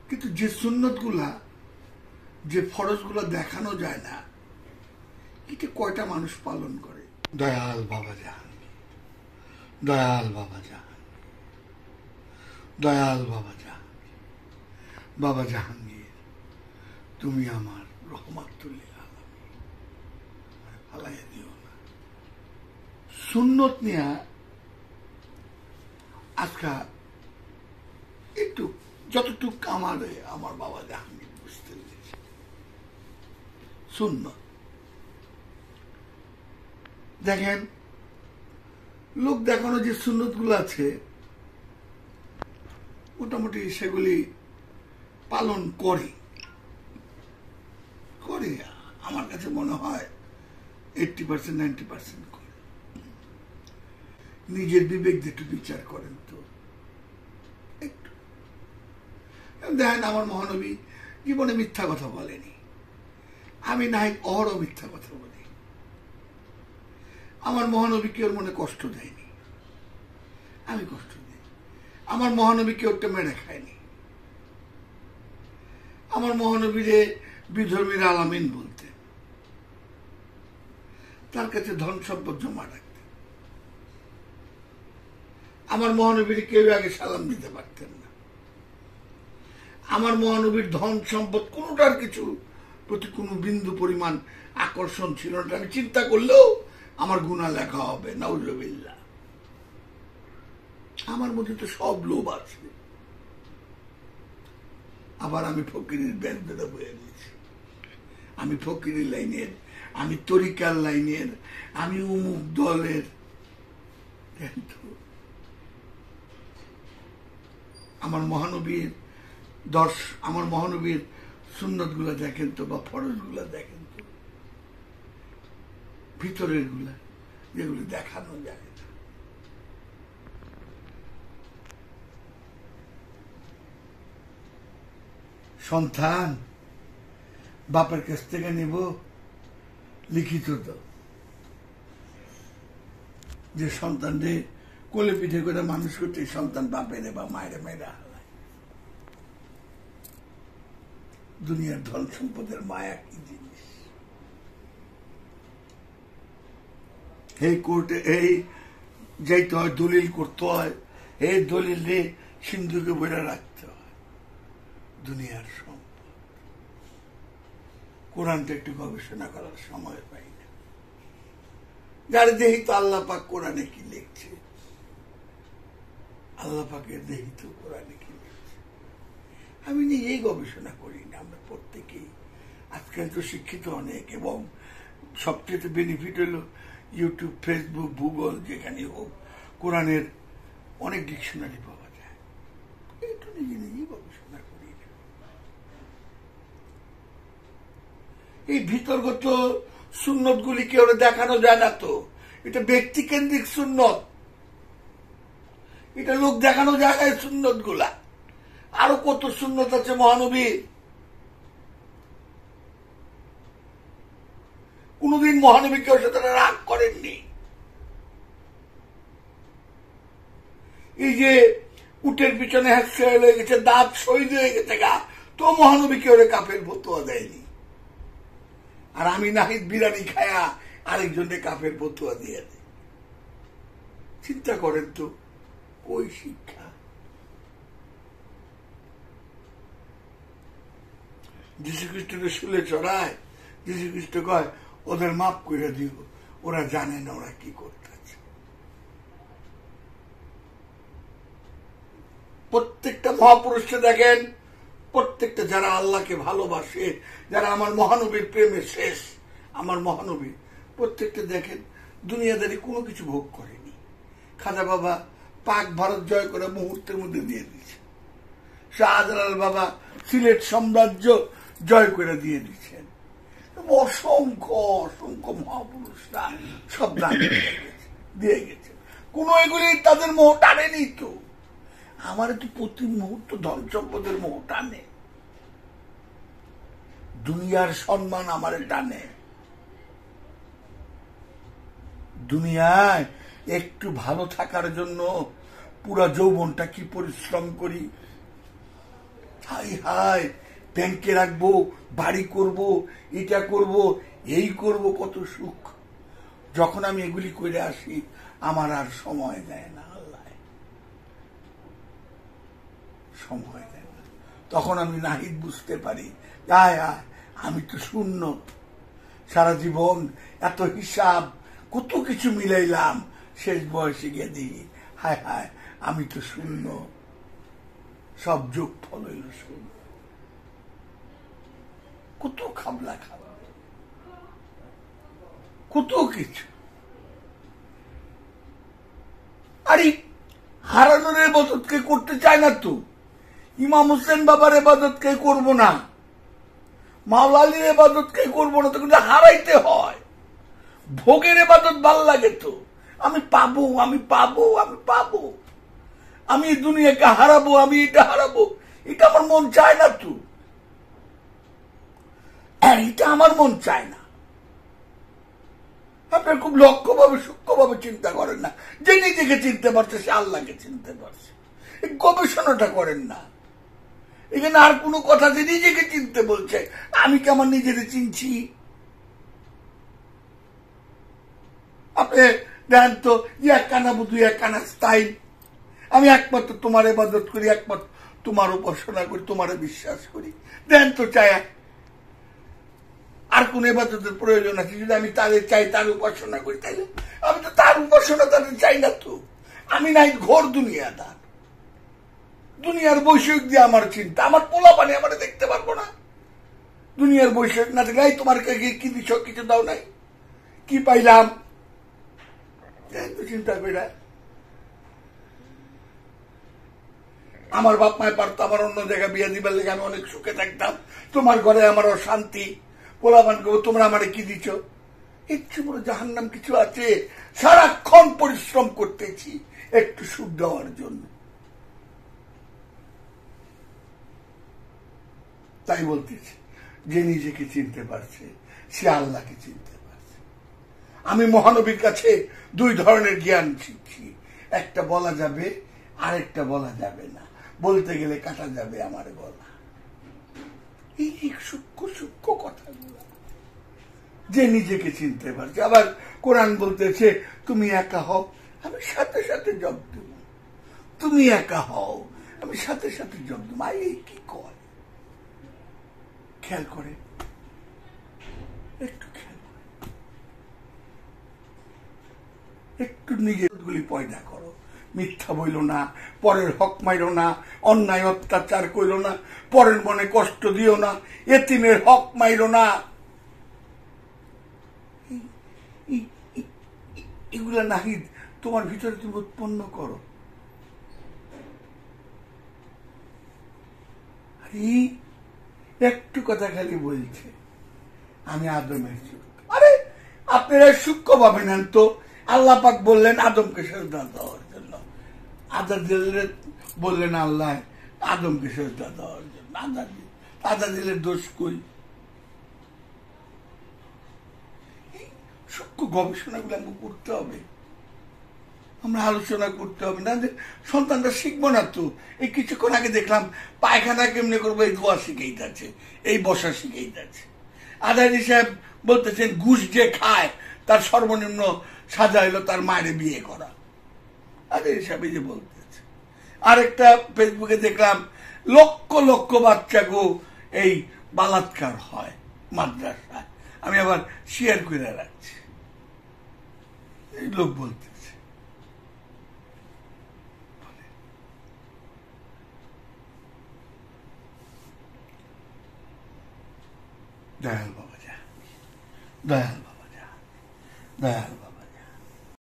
কিন্তু যে সুন্নতগুলা, যে ফরজগুলো দেখানো যায় না, এটা কয়টা মানুষ পালন করে? দয়াল বাবা জাহাঙ্গীর, দয়াল বাবা জাহাঙ্গীর, দয়াল বাবা জাহাঙ্গীর, বাবা জাহাঙ্গীর তুমি আমার রহমাতুল লিল আলামিন, ফালাইয়া দিও না। সুন্নত নিয়ে আজকা একটু যতটুকু আমার বাবা জাহাঙ্গীর বুঝতে পেরেছে। সুন্নত দেখেন, লোক দেখানো যে সুন্নত গুলো আছে মোটামুটি সেগুলি পালন করে করে আমার কাছে মনে হয় 80% 90% করে। নিজের বিবেক দিয়ে একটু বিচার করেন তো একটু। দেখেন, আমার মহানবী জীবনে মিথ্যা কথা বলেনি, আমি নাই অহরহ মিথ্যা কথা বলি। আমার মহানবী কেউ মনে কষ্ট দেয়নি, আমি কষ্ট দিই। আমার মহানবী কেউ মেরে খায়নি। আমার মহানবীরে বিধর্মীর আলামিন বলতে, তার কাছে ধন সম্পদ জমা রাখতেন। আমার মহানবীর কেউ আগে সালাম দিতে পারতেন না। আমার মহানবীর ধন সম্পদ কোনোটার কিছু প্রতি কোনো বিন্দু পরিমাণ আকর্ষণ ছিল না। আমি চিন্তা করলেও আমার গুনাহ লেখা হবে, নাউজুবিল্লাহ। আমার মধ্যে তো সব লোভ আছে। আবার আমি ফকিরের ব্যান্ডটা বয়ে নিয়েছি। আমি ফকিরের লাইনের, আমি তরিকার লাইনের, আমি অমুক দলের। আমার মহানবীর আমার মহানবীর সুন্নত গুলা দেখেন তো, বা ফরজ গুলা দেখেন তো, ভিতরের গুলা যেগুলি দেখানো যায় না। সন্তান বাপের কাছ থেকে নিব লিখিত তো, যে সন্তানরে কোলে পিঠে করে মানুষ করতে সন্তান বাপেরে বা মায়ের মেয়েরা হালায়। দুনিয়ার ধন সম্পদের মায়া কি জিনিস! এই কোর্টে এই যাইতে হয়, দলিল করতে হয়, এই দলিলে সিন্ধুকে বইরা রাখতে হয়। দুনিয়ার সম্পদ, কোরআনটা একটু গবেষণা করার সময় পাই না। যার দেহি তো আল্লাহ পাক কোরআনে কি লিখছে, আল্লাহ পাকের দেহি তো কোরআনে কি লিখছে। আমি নিজেই গবেষণা করি না। আমরা প্রত্যেকেই আজকাল তো শিক্ষিত অনেক, এবং সবচেয়ে বেনিফিট হলো ইউটিউব, ফেসবুক, গুগল, যেখানে হোক কোরআনের অনেক ডিকশনারি পাওয়া যায়। একটু নিজে নিজেই গবেষণা করি না। এই ভিতরগত সুন্নত গুলি কেউ দেখানো যায় না তো। এটা ব্যক্তি কেন্দ্রিক সুন্নত, এটা লোক দেখানো যায় না। সুন্নত গুলা আরো কত সুন্নত আছে মহানবী। কোনদিন মহানবী কেউ সাথে রাগ করেননি। এই যে উটের পিছনে হ্যাঁ হয়ে গেছে, দাঁত শহীদ হয়ে গেছে গা, তো মহানবী কেউ কাফের ফতুয়া দেয়নি। আর আমি নাহিদ বিরিয়ানি খায়া আরেকজনকে কাফের ফতুয়া দিয়ে দেয়। চিন্তা করেন তো, ওই শিক্ষা। যীশু খ্রিস্টকে শুলে চড়ায়, যীশু খ্রিস্ট কয় ওদের মাফ করে দিও, ওরা জানে না ওরা কি করতেছে। প্রত্যেকটা মহাপুরুষকে দেখেন, প্রত্যেকটা যারা আল্লাহকে ভালোবাসে, যারা আমার মহানবীর প্রেমে শেষ, আমার মহানবী, প্রত্যেকটা দেখেন দুনিয়াদারি কোনো কিছু ভোগ করেনি। খাজা বাবা পাক ভারত জয় করে মুহূর্তের মধ্যে দিয়ে দিয়েছে। শাহজালাল বাবা সিলেট সাম্রাজ্য জয় করে দিয়ে দিচ্ছেন। অসংখ্য অসংখ্য মহাপুরুষরা সব দান দিয়ে গেছে। কোন এগুলি তাদের মোহ টানেনি তো। আমার তো প্রতি মুহূর্ত ধন সম্পদের মোহ টানে, দুনিয়ার সম্মান আমার টানে। দুনিয়ায় একটু ভালো থাকার জন্য পুরা যৌবনটা কি পরিশ্রম করি। হাই হাই, ব্যাংকে রাখবো, বাড়ি করব, এটা করব, এই করব, কত সুখ। যখন আমি এগুলি করে আসি আমার আর সময় দেয় না আল্লাহ, সময় দেয় না। তখন আমি নাহিদ বুঝতে পারি, আয় আয় আমি তো শূন্য। সারা জীবন এত হিসাব, কত কিছু মিলাইলাম, শেষ বয়সে গিয়ে দিই হায় হায় আমি তো শূন্য, সব যোগ ফল হইল শূন্য। কত খাবলা খাবলা, কত কিছু। আরে হারানোর এবাদত কে করতে চায় না তো? ইমাম হোসেন বাবার এবাদত কে করবো না, মাওলা আলীর এবাদত কে করবো না, তো কিন্তু হারাইতে হয়। ভোগের এবাদত ভাল লাগে তো, আমি পাবো আমি পাবো আমি পাবো, আমি দুনিয়াকে হারাবো, আমি এটা হারাবো, এটা আমার মন চায় না তো, এটা আমার মন চায় না। আপনার খুব লক্ষ্যভাবে সূক্ষ্মভাবে চিন্তা করেন না, যে নিজেকে চিনতে পারছে সে আল্লাহকে চিনতে পারছে। গবেষণাটা করেন না, এখানে আর কোনো কথা যে নিজেকে চিনতে বলছে, আমি কি আমার নিজেকে চিনছি? আপনি দেন তো, এক কানা বুধু এক কানা স্থায়ী, আমি একমাত্র তোমার ইবাদত করি, একমাত্র তোমার উপাসনা করি, তোমার বিশ্বাস করি, দেন তো চায়। আর কোন ইবাদতের প্রয়োজন আছে? যদি আমি তাদের চাই, তার উপাসনা করি, তাইলে আমি তো তার উপাসনা তাদের চাই না তো। আমি নাই ঘোর দুনিয়াদার, দুনিয়ার বৈষয়িক দিয়ে আমার চিন্তা, আমার পোলা পানি আমার দেখতে পারবো না। দুনিয়ার বৈষয়িক না দেখলে তোমার কি দিচ্ছ, কিছু দাও নাই, কি পাইলাম, চিন্তা করে। আমার বাপ মায় পারতো আমার অন্য জায়গায় বিয়ে দিবার লেগে, আমি অনেক সুখে থাকতাম, তোমার ঘরে আমার অশান্তি, পোলাপান করবো, তোমরা আমার কি দিচ্ছ? ইচ্ছে বড় জাহান্নাম কিছু আছে? সারাক্ষণ পরিশ্রম করতেছি একটু সুখ দেওয়ার জন্য। তাই বলতেছি, যে নিজেকে চিনতে পারছে সে আল্লাহকে চিনতে পারছে। আমি মহানবীর কাছে দুই ধরনের জ্ঞান শিখছি, একটা বলা যাবে, আরেকটা বলা যাবে না, বলতে গেলে কাটা যাবে আমার গলা। এই সূক্ষ্ম সূক্ষ্ম কথাগুলো, যে নিজেকে চিনতে পারছে। আবার কোরআন বলতেছে তুমি একা হও, আমি সাথে সাথে জব দেব, তুমি একা হও, আমি সাথে সাথে জব দেব। এই কি কয়, খেয়াল করে, একটু খেয়াল করে, একটু নিজের গুলি পয়দা করো। মিথ্যা বইল না, পরের হক মাইরো না, অন্যায় অত্যাচার কইরো না, পরের মনে কষ্ট দিও না, এতিমের হক মাইরো না। এগুলা নাহিদ তোমার ভিতরে তুমি উৎপন্ন করো। একটু কথা খালি বলছে আমি আদমের যুগ। আরে আপনারা সূক্ষ্ম ভাবে নেন তো, আল্লাহ পাক বললেন আদমকে সেজদা দেওয়ার জন্য, আজাদিলের বললেন আল্লাহ আদমকে সেজদা দেওয়ার জন্য। আজাদিলের দোষ কই? সূক্ষ্ম গবেষণাগুলো আমাকে করতে হবে, আমরা আলোচনা করতে হবে, না যে সন্তানরা শিখবো না তো। এই কিছুক্ষণ আগে দেখলাম পায়খানা কেমনে করবো এই ধোয়া শিখেই যাচ্ছে, এই বসা শিখেই যাচ্ছে। আদারি সাহেব বলতেছেন ঘুষ যে খায় তার সর্বনিম্ন সাজা হইল তার মায়ের বিয়ে করা। আদারি সাহেব এই যে বলতেছে। আরেকটা ফেসবুকে দেখলাম লক্ষ লক্ষ বাচ্চা গো এই বালাৎকার হয় মাদ্রাসায়, আমি আবার শেয়ার করে রাখছি। এই লোক বলতেছে দয়াল বাবা যা, দয়াল বাবা যা, দয়াল বাবা।